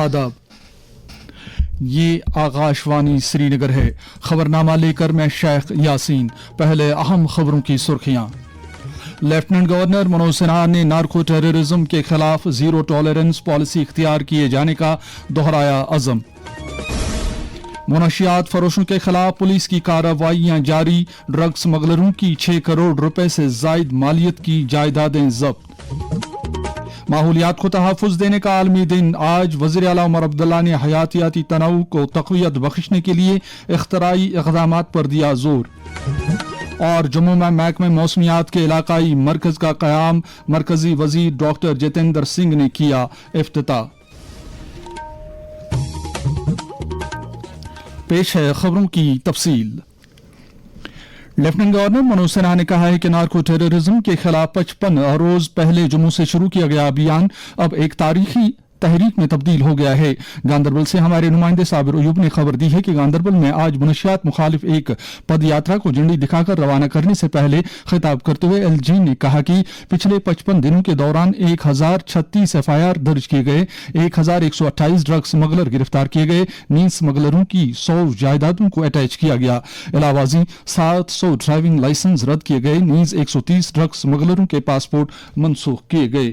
आदाब, ये आकाशवाणी श्रीनगर है। खबरनामा लेकर मैं शेख यासीन। पहले अहम खबरों की सुर्खियां। लेफ्टिनेंट गवर्नर मनोज सिन्हा ने नार्को टेररिज्म के खिलाफ जीरो टॉलरेंस पॉलिसी इख्तियार किए जाने का दोहराया अज़म। मुनशियात फरोशों के खिलाफ पुलिस की कार्रवाइयां जारी। ड्रग स्मगलरों की 6 करोड़ रुपए से जायद मालियत की जायदादें जब्त। माहौलियात को तहफ़्फ़ुज़ देने का आलमी दिन आज। वज़ीर आला उमर अब्दुल्ला ने हयातियाती तनोउ को तक़वियत बख्शने के लिए इख्तराई इक़दामात पर दिया जोर। और जम्मू में महकमे मौसमियात के इलाकाई मरकज़ का क़याम, मरकज़ी वज़ीर डॉक्टर जितेंद्र सिंह ने किया इफ्तिताह। पेश है खबरों की तफसील। लेफ्टिनेंट गवर्नर मनोज सिन्हा ने कहा है कि नार्को टेररिज्म के खिलाफ 55 रोज पहले जम्मू से शुरू किया गया अभियान अब एक तारीखी तहरीक में तब्दील हो गया है। गांदरबल से हमारे नुमाइंदे साबिर अयूब ने खबर दी है कि गांदरबल में आज मुनशियात मुखालिफ एक पद यात्रा को झंडी दिखाकर रवाना करने से पहले खिताब करते हुए एलजी ने कहा कि पिछले 55 दिनों के दौरान 1036 FIR दर्ज किए गए, 1128 ड्रग स्मगलर गिरफ्तार किए गए, 9 स्मगलरों की 100 जायदादों को अटैच किया गया। इलावाजी 700 ड्राइविंग लाइसेंस रद्द किए गए, नीज 130 ड्रग स्मगलरों के पासपोर्ट मनसूख किए गए।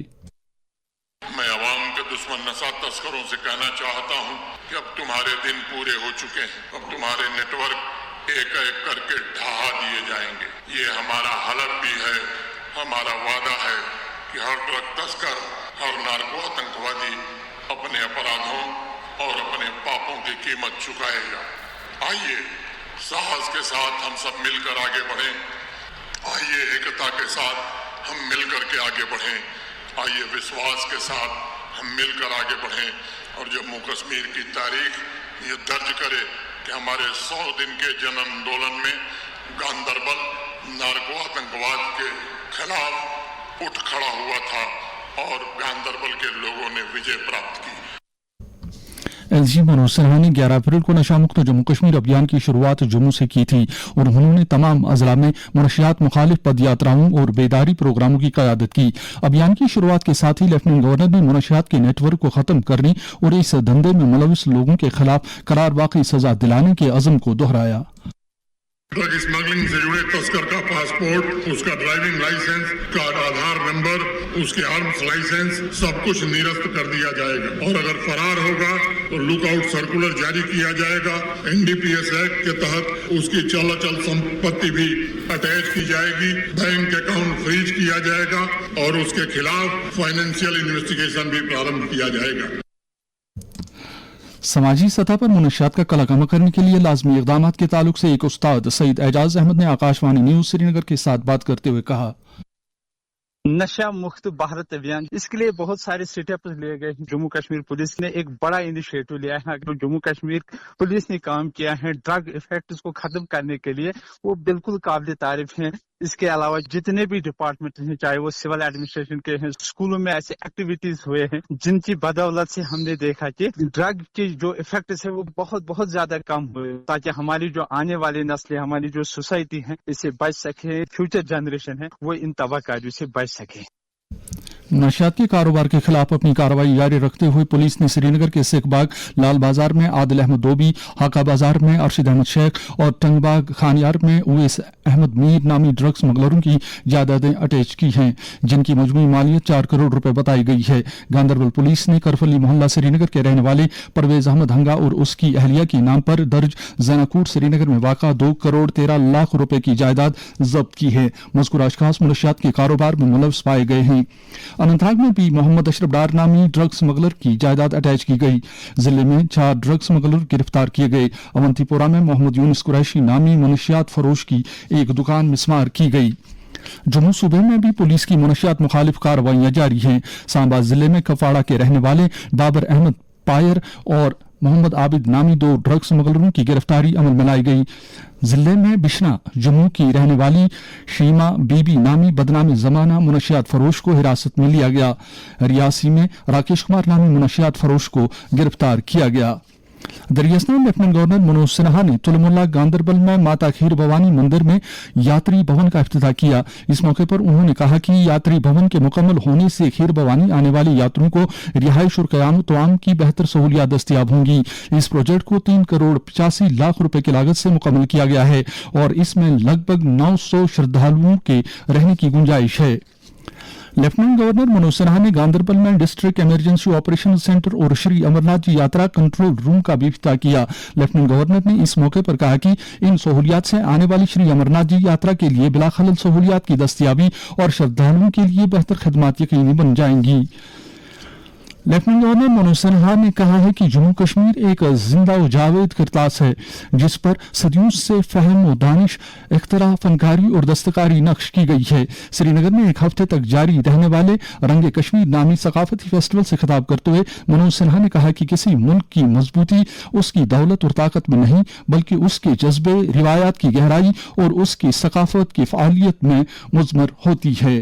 दुश्मन नशा तस्करों से कहना चाहता हूं कि अब तुम्हारे दिन पूरे हो चुके हैं। अब तुम्हारे नेटवर्क एक एक करके ढहा दिए जाएंगे। ये हमारा हलफ भी है, हमारा वादा है कि हर ड्रग तस्कर, हर नार्को आतंकवादी अपने अपराधों और अपने पापों की कीमत चुकाएगा। आइए साहस के साथ हम सब मिलकर आगे बढ़ें। आइए एकता के साथ हम मिलकर के आगे बढ़ें। आइए विश्वास के साथ हम मिलकर आगे बढ़ें और जम्मू कश्मीर की तारीख ये दर्ज करे कि हमारे 100 दिन के जन आंदोलन में गांदरबल नार्को आतंकवाद के खिलाफ उठ खड़ा हुआ था और गांदरबल के लोगों ने विजय प्राप्त की। एलजी मनोज सिन्हा ने 11 अप्रैल को नशा मुक्त जम्मू कश्मीर अभियान की शुरुआत जम्मू से की थी और उन्होंने तमाम अजला में मुनशियात मुखालिफ पद यात्राओं और बेदारी प्रोग्रामों की क़यादत की। अभियान की शुरुआत के साथ ही लेफ्टिनेंट गवर्नर ने मुनशियात के नेटवर्क को खत्म करने और इस धंधे में मुलविस लोगों के खिलाफ करार वाक़ई सजा दिलाने के अज़म को दोहराया। ड्रग स्मगलिंग से जुड़े तस्कर का पासपोर्ट, उसका ड्राइविंग लाइसेंस, का आधार नंबर, उसके आर्म्स लाइसेंस सब कुछ निरस्त कर दिया जाएगा और अगर फरार होगा तो लुकआउट सर्कुलर जारी किया जाएगा। NDPS एक्ट के तहत उसकी चल अचल संपत्ति भी अटैच की जाएगी, बैंक अकाउंट फ्रीज किया जाएगा और उसके खिलाफ फाइनेंशियल इन्वेस्टिगेशन भी प्रारंभ किया जाएगा। समाजी सतह पर मुनशियात का कलाकमा करने के लिए लाजमी इक़दामात के ताल्लुक से एक उस्ताद सईद एजाज अहमद ने आकाशवाणी न्यूज श्रीनगर के साथ बात करते हुए कहा, नशा मुक्त भारत अभियान, इसके लिए बहुत सारे स्टेप्स लिए गए। जम्मू कश्मीर पुलिस ने एक बड़ा इनिशिएटिव लिया है। जो जम्मू कश्मीर पुलिस ने काम किया है ड्रग इफेक्ट्स को खत्म करने के लिए, वो बिल्कुल काबिल तारीफ है। इसके अलावा जितने भी डिपार्टमेंट हैं, चाहे वो सिविल एडमिनिस्ट्रेशन के हैं, स्कूलों में ऐसे एक्टिविटीज हुए हैं जिनकी बदौलत से हमने देखा कि ड्रग के जो इफेक्ट्स है वो बहुत बहुत ज्यादा कम हुए, ताकि हमारी जो आने वाली नस्लें, हमारी जो सोसाइटी है, इससे बच सके। फ्यूचर जनरेशन है वो इन तबाकारियों से बच सके। नशियात के कारोबार के खिलाफ अपनी कार्रवाई जारी रखते हुए पुलिस ने श्रीनगर के सिखबाग, लाल बाजार में आदिल अहमद दोबी, हाका बाजार में अरशद अहमद शेख और टंगबाग खानियार में उवैस अहमद मीर नामी ड्रग स्मगलरों की जायदादें अटैच की हैं, जिनकी मजमूई मालियत 4 करोड़ रुपए बताई गई है। गांदरबल पुलिस ने करफली मोहल्ला श्रीनगर के रहने वाले परवेज अहमद हंगा और उसकी अहलिया के नाम पर दर्ज जनाकूट श्रीनगर में वाक़ा 2 करोड़ 13 लाख रुपए की जायदाद जब्त की है। मज़कूर अशखास मुनशियात के कारोबार में मुलव्वस पाए गए हैं। अनंतनाग में भी मोहम्मद अशरफ डार नामी ड्रग स्मगलर की जायदाद अटैच की गई। जिले में 4 ड्रग स्मगलर गिरफ्तार किए गए। अवंतीपोरा में मोहम्मद यूनुस कुरैशी नामी मुनशियात फरोश की एक दुकान मिस्मार की गई। जम्मू सूबे में भी पुलिस की मुनशियात मुखालिफ कार्रवाइयां जारी हैं। सांबा जिले में कफाड़ा के रहने वाले बाबर अहमद पायर और मोहम्मद आबिद नामी 2 ड्रग स्मगलरों की गिरफ्तारी अमल में लाई गई। जिले में बिशना जम्मू की रहने वाली शीमा बीबी नामी बदनामी जमाना मुनशियात फरोश को हिरासत में लिया गया। रियासी में राकेश कुमार नामी मुनशियात फरोश को गिरफ्तार किया गया। दरियासना लेफ्टिनेंट गवर्नर मनोज सिन्हा ने तुलमुल्ला गांदरबल में माता खीर भवानी मंदिर में यात्री भवन का इफ्तिताह किया। इस मौके पर उन्होंने कहा कि यात्री भवन के मुकम्मल होने से खीर भवानी आने वाले यात्रियों को रिहाइश और क़याम की बेहतर सहूलियात दस्तियाब होंगी। इस प्रोजेक्ट को 3 करोड़ 85 लाख रुपए की लागत से मुकम्मल किया गया है और इसमें लगभग 900 श्रद्धालुओं के रहने की गुंजाइश है। लेफ्टिनेंट गवर्नर मनोज सिन्हा ने गांदरबल में डिस्ट्रिक्ट इमरजेंसी ऑपरेशन सेंटर और श्री अमरनाथ जी यात्रा कंट्रोल रूम का भी इफ्तिताह किया। लेफ्टिनेंट गवर्नर ने इस मौके पर कहा कि इन सहूलियात से आने वाली श्री अमरनाथ जी यात्रा के लिए बिला खलल सहूलियात की दस्तियाबी और श्रद्धालुओं के लिए बेहतर खिदमत यकीनी बन जाएंगी। लेफ्टिनेंट गवर्नर मनोज सिन्हा ने कहा है कि जम्मू कश्मीर एक जिंदा व जावेद किरतास है जिस पर सदियों से फहम व दानिश, इख्तरा, फनकारी और दस्तकारी नक्श की गई है। श्रीनगर में एक हफ्ते तक जारी रहने वाले रंगे कश्मीर नामी सकाफती फेस्टिवल से खिताब करते हुए मनोज सिन्हा ने कहा कि किसी मुल्क की मजबूती उसकी दौलत और ताकत में नहीं बल्कि उसके जज्बे, रिवायात की गहराई और उसकी सकाफत की फालियत में मुज़मर होती है।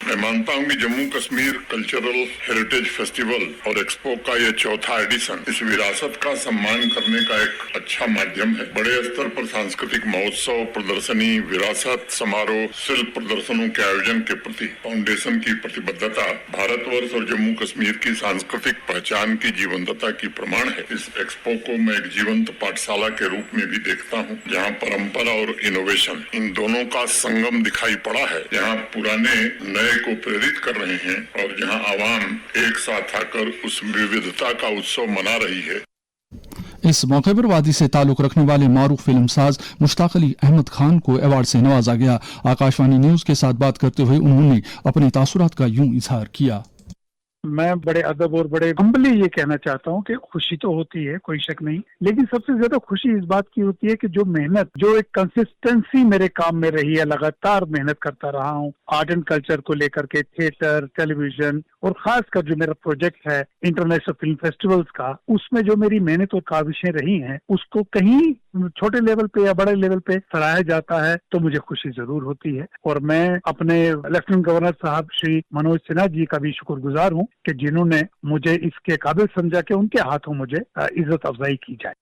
मैं मानता हूं कि Jammu Kashmir cultural heritage festival और एक्सपो का यह चौथा एडिशन इस विरासत का सम्मान करने का एक अच्छा माध्यम है। बड़े स्तर पर सांस्कृतिक महोत्सव, प्रदर्शनी, विरासत समारोह, शिल्प प्रदर्शनों के आयोजन के प्रति फाउंडेशन की प्रतिबद्धता भारतवर्ष और जम्मू कश्मीर की सांस्कृतिक पहचान की जीवंतता की प्रमाण है। इस एक्सपो को मैं एक जीवंत पाठशाला के रूप में भी देखता हूँ जहाँ परंपरा और इनोवेशन इन दोनों का संगम दिखाई पड़ा है, जहाँ पुराने नए को प्रेरित कर रहे हैं और जहां आवाम एक साथ आकर उस विविधता का उत्सव मना रही है। इस मौके पर वादी से ताल्लुक रखने वाले मारूफ फिल्मसाज मुश्ताक अली अहमद खान को अवार्ड से नवाजा गया। आकाशवाणी न्यूज के साथ बात करते हुए उन्होंने अपने तासुरात का यूं इजहार किया। मैं बड़े अदब और बड़े हम्बली ये कहना चाहता हूँ कि खुशी तो होती है, कोई शक नहीं, लेकिन सबसे ज्यादा खुशी इस बात की होती है कि जो मेहनत, जो एक कंसिस्टेंसी मेरे काम में रही है, लगातार मेहनत करता रहा हूँ आर्ट एंड कल्चर को लेकर के, थिएटर, टेलीविजन और खासकर जो मेरा प्रोजेक्ट है इंटरनेशनल फिल्म फेस्टिवल्स का, उसमें जो मेरी मेहनत और काविशें रही हैं उसको कहीं छोटे लेवल पे या बड़े लेवल पे सराहा जाता है तो मुझे खुशी जरूर होती है। और मैं अपने लेफ्टिनेंट गवर्नर साहब श्री मनोज सिन्हा जी का भी शुक्रगुजार हूँ कि जिन्होंने मुझे इसके काबिल समझा कि उनके हाथों मुझे इज्जत अफजाई की जाए।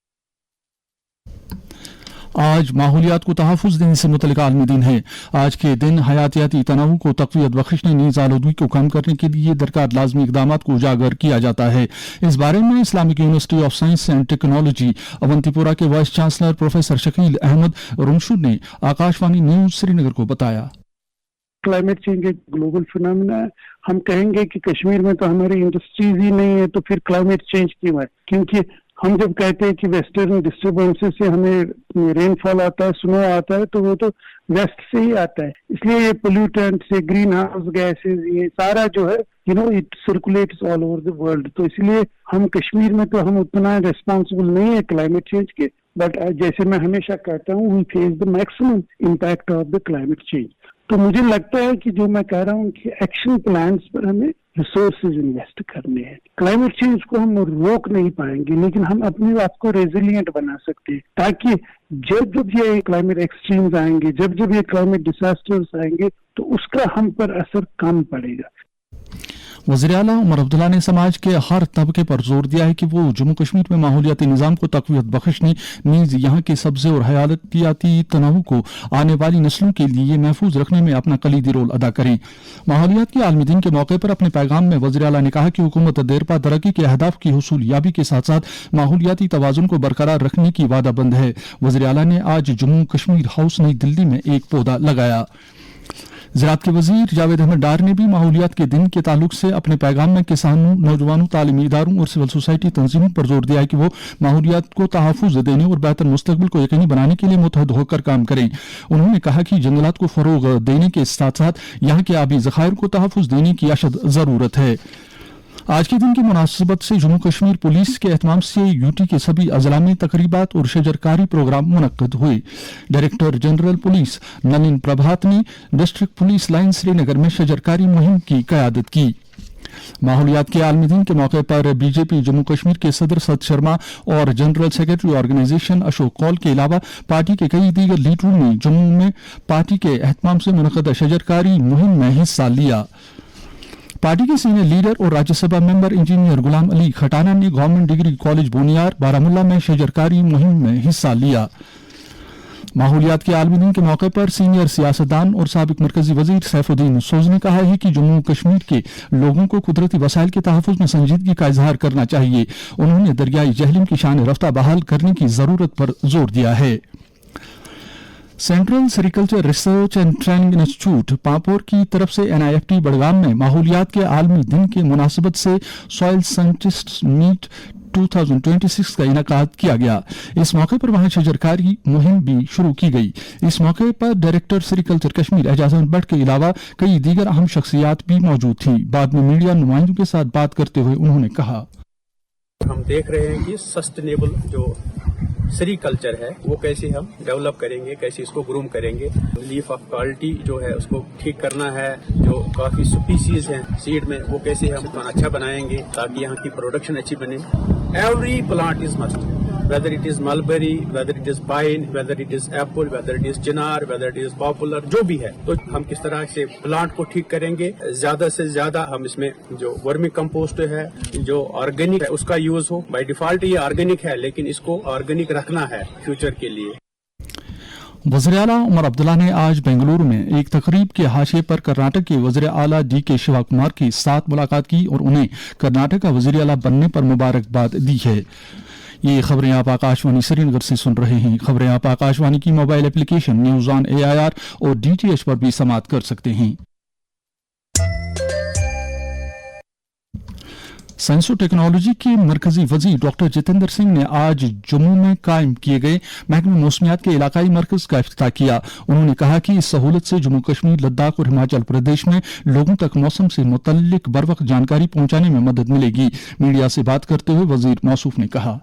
आज माहौलियात को तहफ़्फ़ुज़ देने से मुतल्लिक़ आलमी दिन है। आज के दिन हयातियाती तनाव को तक़वियत बख्शने, नीज़ आलूदगी को कम करने के लिए दरकार लाज़मी इक़दामात को उजागर किया जाता है। इस बारे में Islamic university of science and technology Awantipora के vice chancellor professor Shakeel Ahmad रुमशुद ने आकाशवाणी न्यूज़ श्रीनगर को बताया। क्लाइमेट चेंज एक ग्लोबल फिनोमेना है। हम कहेंगे कि कश्मीर में तो हमारी इंडस्ट्रीज ही नहीं है तो फिर क्लाइमेट चेंज क्यों है? क्योंकि हम जब कहते हैं कि वेस्टर्न डिस्टर्बेंसेस से हमें रेनफॉल आता है, स्नो आता है, तो वो तो वेस्ट से ही आता है। इसलिए ये पोल्यूटेंट से, ग्रीन हाउस गैसेज, ये सारा जो है it circulates all over the world. तो इसलिए हम कश्मीर में तो हम उतना रिस्पॉन्सिबल नहीं है क्लाइमेट चेंज के, बट जैसे मैं हमेशा कहता हूँ we face the maximum impact of the climate change. तो मुझे लगता है कि जो मैं कह रहा हूँ कि एक्शन प्लान्स पर हमें रिसोर्सेज इन्वेस्ट करने हैं। क्लाइमेट चेंज को हम रोक नहीं पाएंगे लेकिन हम अपने आप को रेजिलिएंट बना सकते हैं ताकि जब जब ये क्लाइमेट एक्सट्रीम्स आएंगे, जब जब ये क्लाइमेट डिजास्टर्स आएंगे तो उसका हम पर असर कम पड़ेगा। वज़ीर आला उमर अब्दुल्ला ने समाज के हर तबके पर जोर दिया है कि वो जम्मू कश्मीर में माहौलियाती निज़ाम को तक़वियत बख्शने, नीज़ यहाँ के सब्ज़े और हयातियाती तनों को आने वाली नस्लों के लिए महफूज रखने में अपना कलीदी रोल अदा करें। माहौलियात के आलमी दिन के मौके पर अपने पैगाम में वज़ीर आला ने कहा कि हुकूमत देरपा तरक्की के अहदाफ की हुसूलियाबी के साथ साथ माहौलियाती तवाज़ुन को बरकरार रखने की वादाबंद है। वज़ीर आला ने आज जम्मू कश्मीर हाउस नई दिल्ली में एक पौधा लगाया। ज़राअत के वज़ीर जावेद अहमद डार ने भी माहौलियात के दिन के ताल्लुक से अपने पैगाम में किसानों, नौजवानों, तालीमी इदारों और सिविल सोसाइटी तंजीमों पर जोर दिया है कि वो माहौलियात को तहफ़्फ़ुज़ देने और बेहतर मुस्तक़बिल को यकीनी बनाने के लिए मुतहद होकर काम करें। उन्होंने कहा कि जंगलात को फ़रोग़ देने के साथ साथ यहाँ के आबी ज़खायर को तहफ़्फ़ुज़ देने की अशद ज़रूरत है। आज के दिन की मुनासिबत से जम्मू कश्मीर पुलिस के एहतमाम से यूटी के सभी अजला में तकरीबात और शजरकारी प्रोग्राम मुनक्कद हुए। डायरेक्टर जनरल पुलिस नलिन प्रभात ने डिस्ट्रिक्ट पुलिस लाइन श्रीनगर में शजरकारी मुहिम की क़यादत की। माहौलियात के आलमी दिन के मौके पर बीजेपी जम्मू कश्मीर के सदर सद शर्मा और general secretary organization Ashok Kaul के अलावा पार्टी के कई दीगर लीडरों ने जम्मू में पार्टी के एहतमाम से मुनक्कद शजरकारी मुहिम में हिस्सा लिया। पार्टी के सीनियर लीडर और राज्यसभा मेंबर इंजीनियर गुलाम अली खटाना ने government degree college Boniyar Baramulla में शजरकारी मुहिम में हिस्सा लिया। माहौलियात के आलमी दिन के मौके पर सीनियर सियासतदान और साबिक मरकजी वजीर सैफुद्दीन सोज ने कहा है कि जम्मू कश्मीर के लोगों को कुदरती वसाइल के तहफ़्फ़ुज़ में संजीदगी का इजहार करना चाहिए। उन्होंने दरियाई जहलीम की शान रफ्ता बहाल करने की जरूरत पर जोर दिया है। Central sericulture research and training institute Pampore की तरफ से NIFT बड़गाम में माहौलियात के आलमी दिन के मुनासबत से सॉइल साइंटिस्ट मीट 2026 का इनेकाद किया गया। इस मौके पर वहां शजरकारी मुहिम भी शुरू की गई। इस मौके पर डायरेक्टर सेरिकल्चर कश्मीर एजाज अहमद भट्ट के अलावा कई दीगर अहम शख्सियात भी मौजूद थी। बाद में मीडिया नुमाइंदों के साथ बात करते हुए उन्होंने कहा, हम देख रहे हैं कि सस्टेनेबल जो सेरिकल्चर है वो कैसे हम डेवलप करेंगे, कैसे इसको ग्रूम करेंगे। लीफ ऑफ क्वालिटी जो है उसको ठीक करना है, जो काफी स्पीसीज हैं सीड में वो कैसे हम अच्छा बनाएंगे ताकि यहाँ की प्रोडक्शन अच्छी बने। Every plant is must, whether it is mulberry, whether it is pine, whether it is Apple, whether it is Chinar, whether it is popular, जो भी है तो हम किस तरह से प्लांट को ठीक करेंगे। ज्यादा से ज्यादा हम इसमें जो वर्मी कंपोस्ट है, जो ऑर्गेनिक है उसका यूज हो। बाय डिफॉल्ट ये ऑर्गेनिक है लेकिन इसको ऑर्गेनिक रखना है फ्यूचर के लिए। वज़ीर आला उमर अब्दुल्ला ने आज बेंगलुरु में एक तकरीब के हाशिए पर कर्नाटक के वज़ीर आला DK शिवा कुमार के साथ मुलाकात की और उन्हें कर्नाटक का वज़ीर आला बनने पर मुबारकबाद दी है। ये खबरें आप आकाशवाणी श्रीनगर से सुन रहे हैं। खबरें आप आकाशवाणी की mobile application news on AIR और DTH पर भी समाअत कर सकते हैं। साइंस और टेक्नोलॉजी के मरकजी वजीर डॉक्टर जितेंद्र सिंह ने आज जम्मू में कायम किए गए महकमे मौसमियात के इलाकाई मरकज का इफ्तिताह किया। उन्होंने कहा कि इस सहूलत से जम्मू कश्मीर, लद्दाख और हिमाचल प्रदेश में लोगों तक मौसम से मुतल्लिक बरवक्त जानकारी पहुंचाने में मदद मिलेगी। मीडिया से बात करते हुए वजीर मौसूफ ने कहा,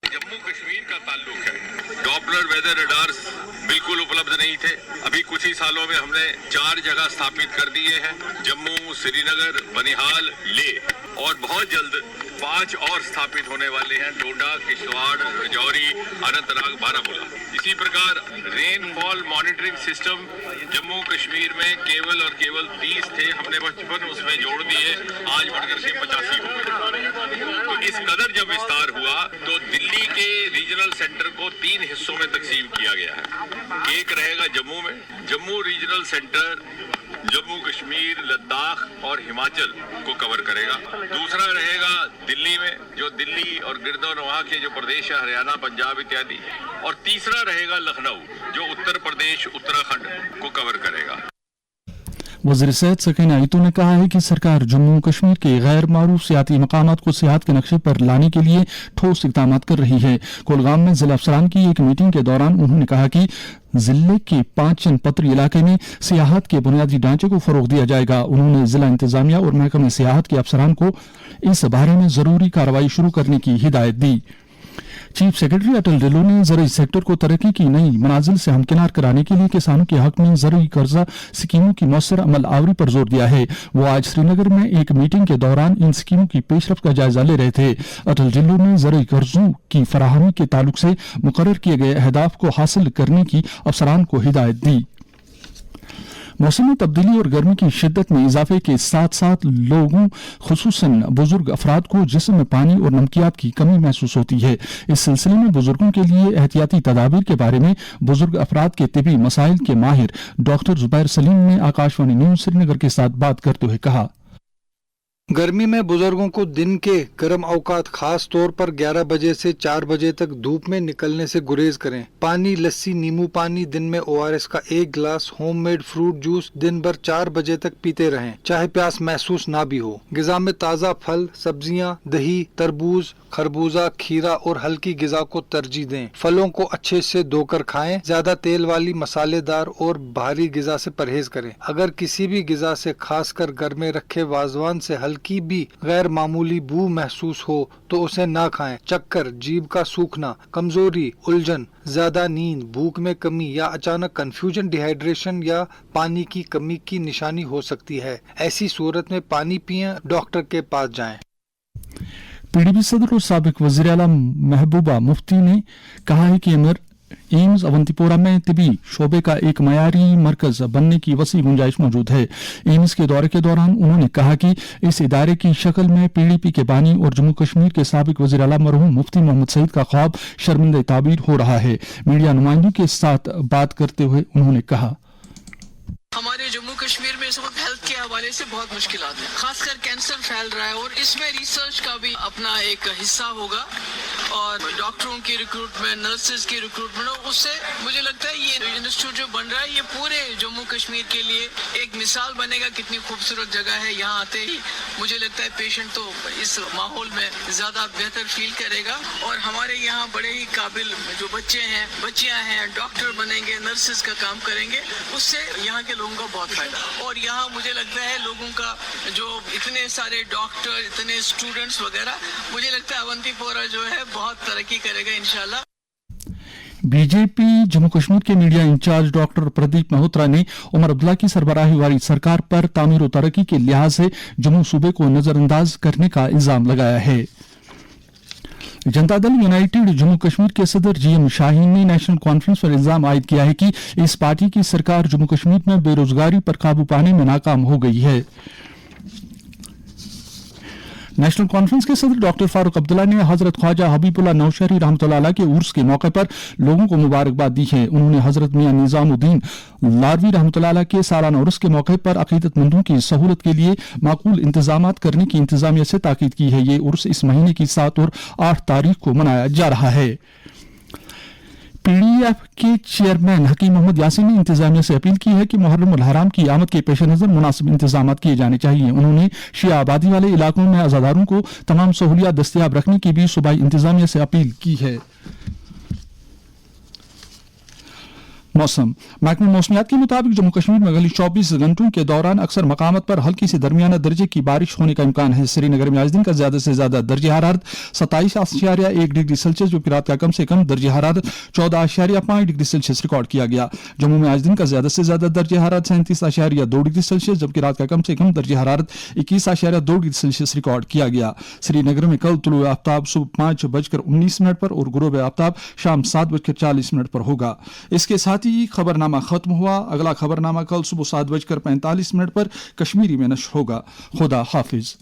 जम्मू कश्मीर का ताल्लुक है। डॉपलर वेदर रडार्स बिल्कुल उपलब्ध नहीं थे। अभी कुछ ही सालों में हमने 4 जगह स्थापित कर दिए हैं, जम्मू, श्रीनगर, बनिहाल, लेह, और बहुत जल्द 5 और स्थापित होने वाले हैं, डोडा, किश्तवाड़, राजौरी, अनंतनाग, बारामूला। इसी प्रकार rainfall monitoring system Jammu Kashmir में केवल और केवल 30 थे, हमने 55 उसमें जोड़ दिए, आज बढ़कर के 85 हो गए। तो इस कदर जब विस्तार हुआ तो दिल्ली के रीजनल सेंटर को 3 हिस्सों में तकसीम किया गया है। एक रहेगा जम्मू में, जम्मू रीजनल सेंटर जम्मू कश्मीर, लद्दाख और हिमाचल को कवर करेगा। दूसरा रहेगा दिल्ली में, जो दिल्ली और गिरदोनवाह के जो प्रदेश है, हरियाणा, पंजाब इत्यादि। और तीसरा रहेगा लखनऊ, जो उत्तर प्रदेश, उत्तराखंड को कवर करेगा। वज़ीर सेहत सकीना ईतू ने कहा है कि सरकार जम्मू कश्मीर के गैर मारूफ सियाती मकामात को सियाहत के नक्शे पर लाने के लिए ठोस इक़दामात कर रही है। कोलगाम में जिला अफसरान की एक मीटिंग के दौरान उन्होंने कहा कि जिले के 5 जनपत्री इलाके में सियाहत के बुनियादी ढांचे को फरोग दिया जाएगा। उन्होंने जिला इंतजामिया और महकमे सियाहत के अफसरान को इस बारे में जरूरी कार्रवाई शुरू करने की हिदायत दी। चीफ सेक्रेटरी अटल डिल्लो ने ज़रूरी सेक्टर को तरक्की की नई मनाजिल से हमकिनार कराने के लिए किसानों के हक में ज़रूरी कर्जा स्कीमों की मौसर अमल आवरी पर जोर दिया है। वो आज श्रीनगर में एक मीटिंग के दौरान इन स्कीमों की पेशरफ्त का जायजा ले रहे थे। अटल डिल्लो ने ज़रूरी कर्जों की फराहमी के ताल्लुक से मुकर्रर किए गए अहदाफ को हासिल करने की अफसरान को हिदायत दी। मौसम में तब्दीली और गर्मी की शिद्दत में इजाफे के साथ साथ लोगों खुसूसन बुजुर्ग अफराद को जिस्म में पानी और नमकियात की कमी महसूस होती है। इस सिलसिले में बुजुर्गों के लिए एहतियाती तदाबीर के बारे में बुजुर्ग अफराद के तिबी मसाइल के माहिर डॉक्टर जुबैर सलीम ने आकाशवाणी न्यूज श्रीनगर के साथ बात करते हुए कहा, गर्मी में बुजुर्गों को दिन के गर्म अवकात खास तौर पर 11 बजे से 4 बजे तक धूप में निकलने से गुरेज करें। पानी, लस्सी, नींबू पानी, दिन में ORS का 1 गिलास, होममेड फ्रूट जूस दिन भर 4 बजे तक पीते रहें, चाहे प्यास महसूस ना भी हो। गिजा में ताज़ा फल, सब्जियां, दही, तरबूज, खरबूजा, खीरा और हल्की गिजा को तरजीह दें। फलों को अच्छे से धोकर खाएं। ज्यादा तेल वाली, मसालेदार और भारी गिजा से परहेज करें। अगर किसी भी गिजा से, खासकर घर में रखे वाजवान से हल्की भी गैर मामूली बू महसूस हो तो उसे ना खाएं। चक्कर, जीभ का सूखना, कमजोरी, उलझन, ज्यादा नींद, भूख में कमी या अचानक कंफ्यूजन, डिहाइड्रेशन या पानी की कमी की निशानी हो सकती है। ऐसी सूरत में पानी पिएं, डॉक्टर के पास जाएं। PDP सदर और साबिक वज़ीर आला महबूबा मुफ्ती ने कहा है कि एम्स अवंतीपोरा में तिबी शोबे का एक मयारी मरकज बनने की वसी गुंजाइश मौजूद है। एम्स के दौरे के दौरान उन्होंने कहा कि इस इदारे की शक्ल में पीडीपी के बानी और जम्मू कश्मीर के साबिक वज़ीर आला मरहूम मुफ्ती मोहम्मद सईद का ख्वाब शर्मिंदा ताबीर हो रहा है। मीडिया नुमाइंदों के साथ बात करते हुए उन्होंने कहा, हमारे जम्मू कश्मीर में इस वक्त हेल्थ के हवाले से बहुत मुश्किलात हैं, खासकर कैंसर फैल रहा है और इसमें रिसर्च का भी अपना एक हिस्सा होगा और डॉक्टरों की रिक्रूटमेंट, नर्सेज की रिक्रूटमेंट, और उससे मुझे लगता है ये इंस्टीट्यूट जो बन रहा है ये पूरे जम्मू कश्मीर के लिए एक मिसाल बनेगा। कितनी खूबसूरत जगह है, यहाँ आते ही मुझे लगता है पेशेंट तो इस माहौल में ज्यादा बेहतर फील करेगा और हमारे यहाँ बड़े ही काबिल जो बच्चे हैं, बच्चियाँ हैं, डॉक्टर बनेंगे, नर्सेज का काम करेंगे, उससे यहाँ के लोगों को बहुत फायदा। और यहाँ मुझे लगता है लोगों का जो इतने सारे डॉक्टर, इतने स्टूडेंट्स वगैरह, मुझे लगता है अवंतीपोरा जो है बहुत तरक्की करेगा इंशाल्लाह। बीजेपी जम्मू कश्मीर के media incharge doctor Pradeep Malhotra ने उमर अब्दुल्ला की सरबराही वाली सरकार पर तामीर और तरक्की के लिहाज से जम्मू सूबे को नजरअंदाज करने का इल्जाम लगाया है। जनता दल यूनाइटेड जम्मू कश्मीर के सदर जीएम शाहीन ने नेशनल कॉन्फ्रेंस पर इल्जाम आयद किया है कि इस पार्टी की सरकार जम्मू कश्मीर में बेरोजगारी पर काबू पाने में नाकाम हो गई है। नेशनल कॉन्फ्रेंस के सदर डॉक्टर फारूक अब्दुल्ला ने हजरत ख्वाजा हबीबुल्लाह नौशहरी रहमतुल्लाह अलैह के उर्स के मौके पर लोगों को मुबारकबाद दी है। उन्होंने हजरत मियां निजामुद्दीन लारवी रहमतुल्लाह अलैह के सालाना उर्स के मौके पर अकीदतमंदों की सहूलत के लिए माकूल इंतजामात करने की इंतजामिया से ताकीद की है। ये उर्स इस महीने की 7 और 8 तारीख को मनाया जा रहा है। पीडीएफ के चेयरमैन हकीम मोहम्मद यासीन ने इंतजामिया से अपील की है कि मुहर्रम उल हराम की आमद के पेश नजर मुनासिब इंतजाम किए जाने चाहिए। उन्होंने शिया आबादी वाले इलाकों में अज़ादारों को तमाम सहूलियात दस्तयाब रखने की भी सूबाई इंतजामिया से अपील की है। मौसम महकमे मौसमियात के मुताबिक जम्मू कश्मीर में अगले 24 घंटों के दौरान अक्सर मकामत पर हल्की से दरमियाना दर्जे की बारिश होने का इम्कान है। श्रीनगर में आज दिन का ज्यादा से ज्यादा दर्जे हरारत 27.1 डिग्री सेल्सियस, जबकि रात का कम से कम दर्जे हरारत 14.5 डिग्री सेल्सियस रिकॉर्ड किया गया। जम्मू में आज दिन का ज्यादा से ज्यादा दर्जे हरारत 37.2 डिग्री सेल्सियस, जबकि रात का कम से कम दर्जे हरारत 21.2 डिग्री सेल्सियस रिकॉर्ड किया गया। श्रीनगर में कल तुलुए आफ्ताब सुबह 5:19 पर और गुरूब आफ्ताब शाम 7:40 पर होगा। इसके साथ खबरनामा खत्म हुआ। अगला खबरनामा कल सुबह 7:45 पर कश्मीरी में नश्र होगा। खुदा हाफिज।